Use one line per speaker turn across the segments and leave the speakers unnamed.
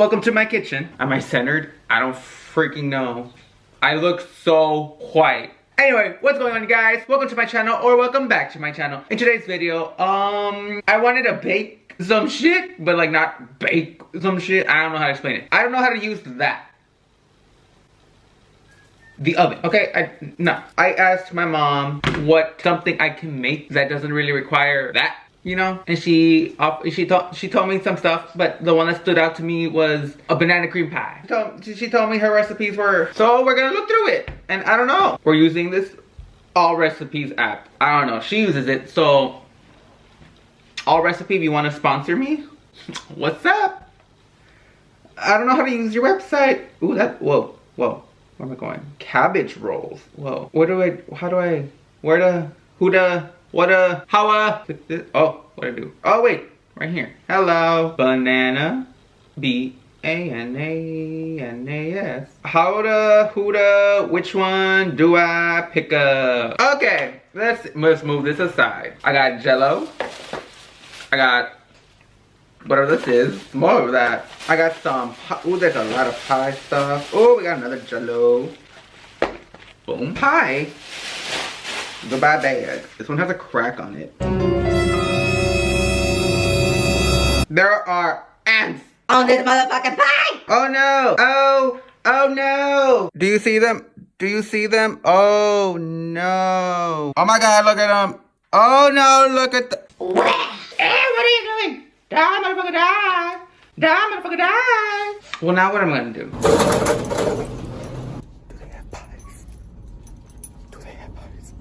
Welcome to my kitchen. Am I centered? I don't freaking know. I look so white. Anyway, what's going on, you guys? Welcome to my channel, or welcome back to my channel. In today's video, I wanted to bake some shit, but like not bake some shit. I don't know how to explain it. I don't know how to use that. The oven. Okay, I asked my mom what something I can make that doesn't really require that, you know? And she told me some stuff, but the one that stood out to me was a banana cream pie. She told me her recipes were, so we're gonna look through it. And I don't know. We're using this All Recipes app. I don't know, she uses it, so All Recipe, if you wanna sponsor me, what's up? I don't know how to use your website. Ooh, whoa. Where am I going? Cabbage rolls. Whoa. How do I, oh, what do I do? Oh, wait, right here. Hello. Banana, B-A-N-A-N-A-S. Which one do I pick up? Okay, let's move this aside. I got Jello. I got whatever this is, more of that. I got some, ooh, there's a lot of pie stuff. Oh, we got another Jello. Boom. Pie. Goodbye bag. This one has a crack on it. There are ants on this motherfucking pie! Oh no! Oh no! Do you see them? Do you see them? Oh no! Oh my god, look at them! Oh no, look at the... Hey, what are you doing? Die, motherfucker, die! Die, motherfucker, die! Well, now what am I gonna do? Do they have pies? Do they have pies?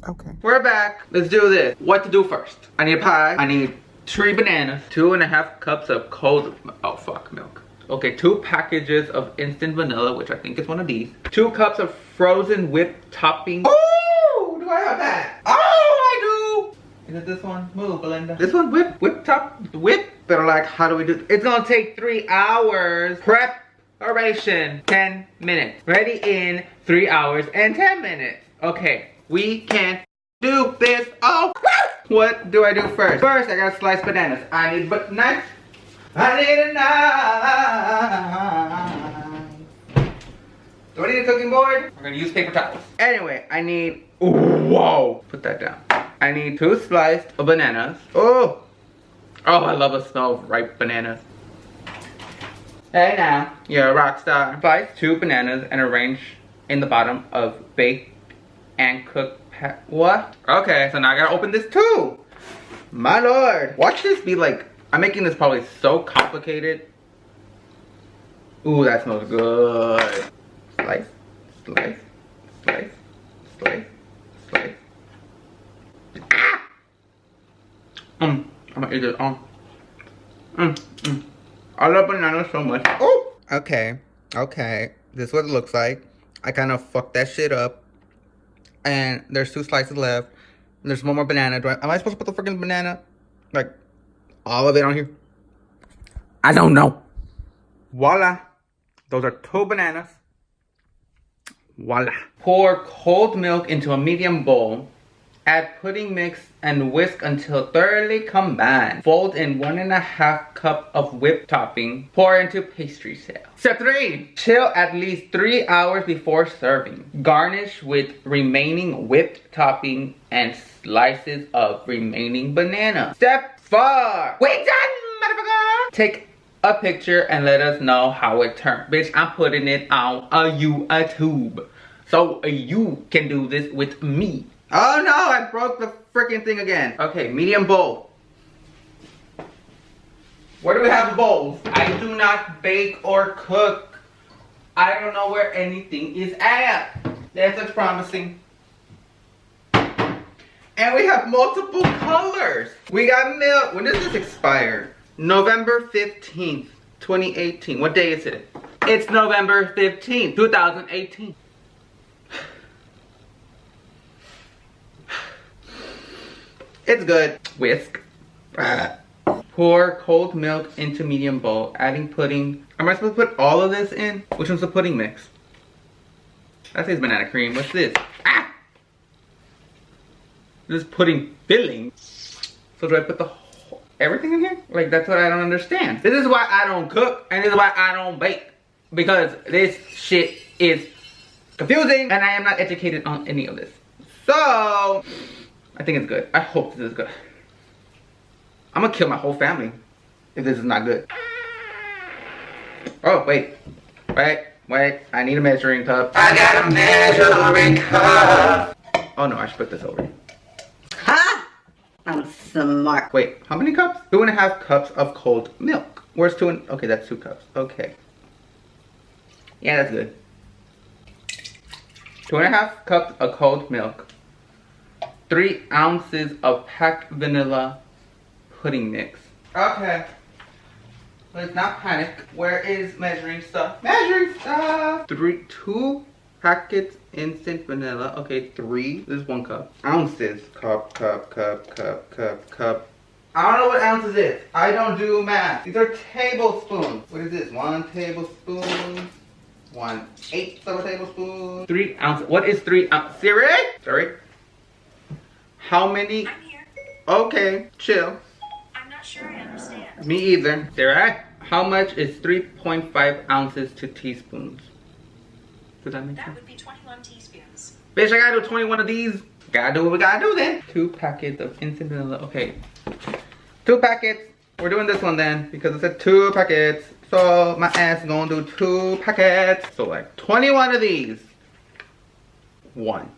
Okay. We're back. Let's do this. What to do first? I need a pie. I need 3 bananas. 2.5 cups of cold... oh, fuck, milk. Okay, 2 packages of instant vanilla, which I think is one of these. 2 cups of frozen whipped topping. Oh, do I have that? Oh, I do. Is it this one? Move, Belinda. This one, whip. But like, how do we do? It's gonna take 3 hours. Preparation, 10 minutes. Ready in 3 hours and 10 minutes. Okay, we can do this. Oh, what do I do first? First, I gotta slice bananas. I need knife. I need a knife. Do I need a cooking board? We're gonna use paper towels. Anyway, I need, whoa, put that down. I need 2 sliced bananas. Oh, I love the smell of ripe bananas. Hey now, you're a rock star. Slice 2 bananas and arrange in the bottom of baked and cooked what? Okay, so now I gotta open this too. My lord. Watch this be like, I'm making this probably so complicated. Ooh, that smells good. Slice, slice, slice, slice, slice. Ah! I'm gonna eat it. I love bananas so much. Oh! Okay. This is what it looks like. I kind of fucked that shit up. And there's 2 slices left. And there's one more banana. Am I supposed to put the freaking banana? Like, all of it on here? I don't know. Voila. Those are 2 bananas. Voila. Pour cold milk into a medium bowl. Add pudding mix and whisk until thoroughly combined. Fold in 1.5 cup of whipped topping. Pour into pastry shell. Step 3. Chill at least 3 hours before serving. Garnish with remaining whipped topping and slices of remaining banana. Step 4. We done, motherfucker! Take a picture and let us know how it turned. Bitch, I'm putting it on a YouTube. So you can do this with me. Oh no, I broke the freaking thing again. Okay, medium bowl. Where do we have the bowls? I do not bake or cook. I don't know where anything is at. That's what's promising. And we have multiple colors. We got milk. When does this expire? November 15th, 2018. What day is it? It's November 15th, 2018. It's good. Whisk. Pour cold milk into medium bowl, adding pudding. Am I supposed to put all of this in? Which one's the pudding mix? That says banana cream. What's this? Ah! This is putting filling. So do I put the whole, everything in here? Like, that's what I don't understand. This is why I don't cook, and this is why I don't bake. Because this shit is confusing, and I am not educated on any of this. So, I think it's good. I hope this is good. I'm gonna kill my whole family if this is not good. Oh, wait. Wait. I need a measuring cup. I got a measuring cup. Oh no, I should put this over.
Ha! I'm smart.
Wait, how many cups? 2.5 cups of cold milk. Where's okay, that's 2 cups. Okay. Yeah, that's good. 2.5 cups of cold milk. 3 ounces of packed vanilla pudding mix. Okay. Let's not panic. Where is measuring stuff? Measuring stuff! 2 packets instant vanilla. Okay, 3. This is 1 cup. Ounces. Cup. I don't know what ounces is. I don't do math. These are tablespoons. What is this? 1 tablespoon. 1/8 of a tablespoon. 3 ounces. What is 3 ounces? Siri? Sorry. How many?
I'm here.
Okay, chill.
I'm not sure I understand.
Me either. Siri, how much is 3.5 ounces to teaspoons? Does that make sense?
That would be 21 teaspoons.
Bitch, I gotta do 21 of these. Gotta do what we gotta do then. 2 packets of instant vanilla. Okay. 2 packets. We're doing this one then because it said 2 packets. So my ass is gonna do 2 packets. So like 21 of these. 1.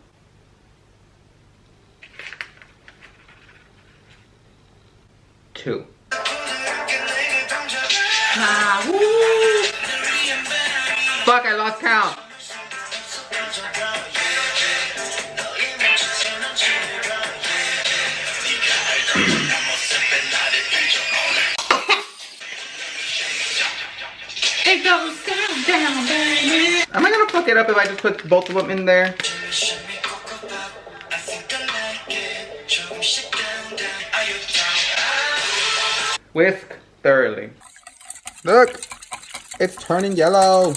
2. Fuck, I lost count. It goes down, baby. Am I gonna fuck it up if I just put both of them in there? Whisk thoroughly. Look, it's turning yellow.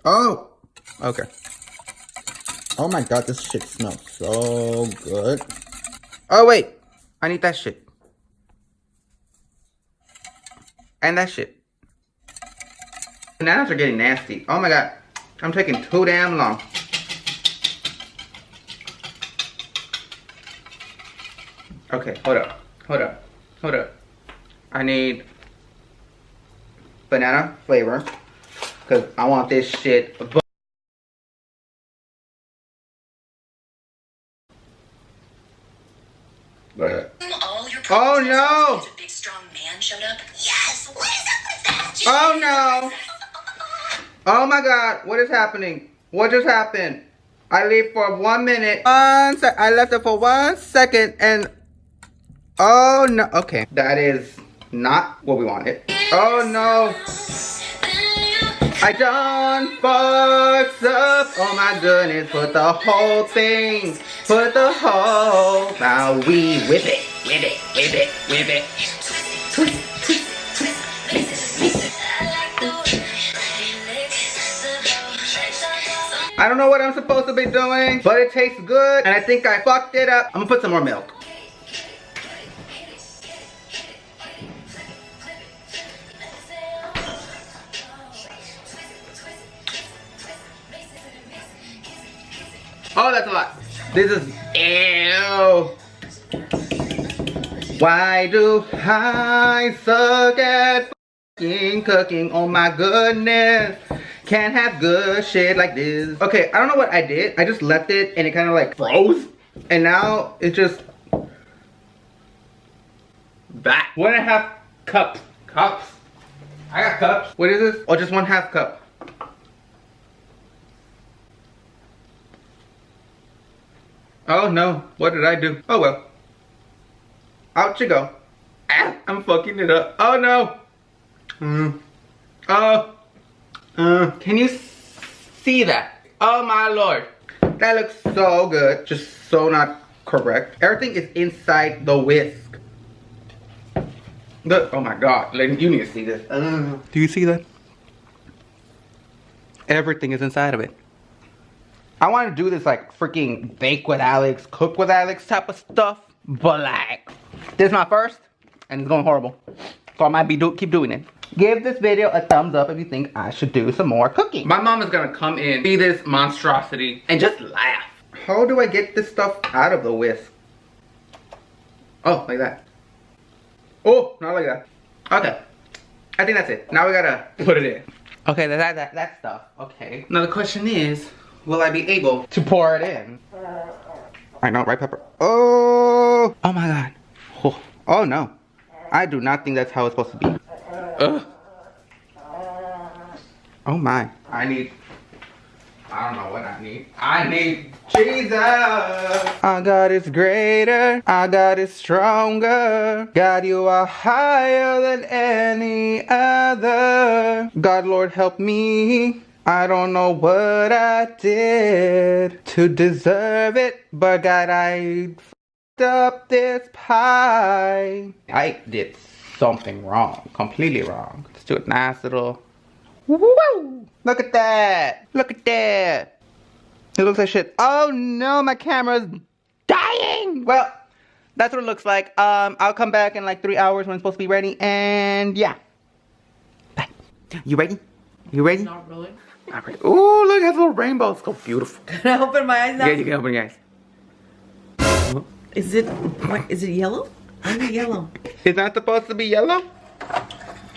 Oh, okay. Oh my god, this shit smells so good. Oh wait, I need that shit. And that shit. Bananas are getting nasty. Oh my god, I'm taking too damn long. Okay, hold up. I need banana flavor because I want this shit. Oh no!
A big strong man showed up. Yes, what is up with that?
Oh no! Oh my god, what is happening? What just happened? I leave for 1 minute. I left it for 1 second and oh no. Okay, that is not what we wanted. Oh no. I done fucked up. Oh my goodness, put the whole thing. Put the whole. Now we whip it. I don't know what I'm supposed to be doing, but it tastes good, and I think I fucked it up. I'm gonna put some more milk. Oh, that's a lot. This is, ew. Why do I suck at fucking cooking? Oh my goodness. Can't have good shit like this. Okay, I don't know what I did. I just left it and it kind of like froze. And now it's just back. 1.5 cups. Cups. I got cups. What is this? Oh, just 1/2 cup. Oh no, what did I do? Oh well. Out you go. Ah, I'm fucking it up. Oh no. Can you see that? Oh my lord. That looks so good. Just so not correct. Everything is inside the whisk. Look, oh my god. You need to see this. Do you see that? Everything is inside of it. I want to do this like freaking bake with Alex, cook with Alex type of stuff. But like, this is my first and it's going horrible. So I might be keep doing it. Give this video a thumbs up if you think I should do some more cooking. My mom is gonna come in, see this monstrosity, and just laugh. How do I get this stuff out of the whisk? Oh, like that. Oh, not like that. Okay. I think that's it. Now we gotta put it in. Okay, that stuff. Okay. Now the question is, will I be able to pour it in? I know, right, Pepper? Oh! Oh my god. Oh, oh no. I do not think that's how it's supposed to be. Ugh. Oh my. I don't know what I need. I need Jesus. Our God is greater. Our God is stronger. God, you are higher than any other. God, Lord, help me. I don't know what I did to deserve it, but God, I f***ed up this pie. I did something wrong, completely wrong. Let's do a nice little, woo! Look at that, look at that. It looks like shit. Oh no, my camera's dying. Well, that's what it looks like. I'll come back in like 3 hours when it's supposed to be ready, and yeah. Bye. You ready? You ready?
Not really.
Not ready. Ooh, look at the little rainbow. It's so beautiful.
Can I open my eyes now?
Yeah, you can open your eyes.
Is it, what, is it yellow? Why is it yellow?
It's not supposed to be yellow?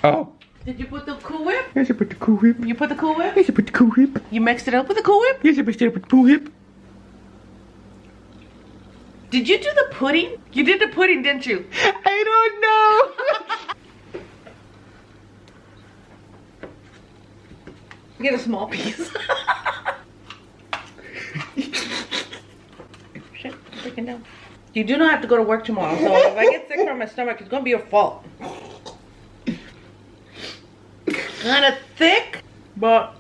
Oh.
Did you put the Cool Whip?
Yes, you put the Cool Whip.
You put the Cool Whip?
Yes, you put the Cool Whip.
You mixed it up with the Cool Whip?
Yes, you mixed it up with the Cool Whip.
Did you do the pudding? You did the pudding, didn't you?
I don't know.
Get a small piece. Shit, I'm freaking down. You do not have to go to work tomorrow, so if I get sick from my stomach, it's gonna be your fault. Kind of thick, but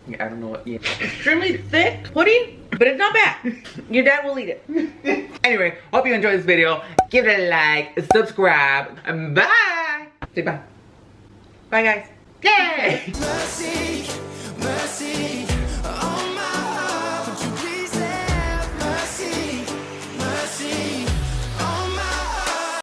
Yeah, I don't know what. Yeah.
extremely thick pudding, but it's not bad. Your dad will eat it.
Anyway, hope you enjoyed this video. Give it a like, subscribe, and bye. Say bye.
Bye, guys.
Yay!
Mercy, mercy.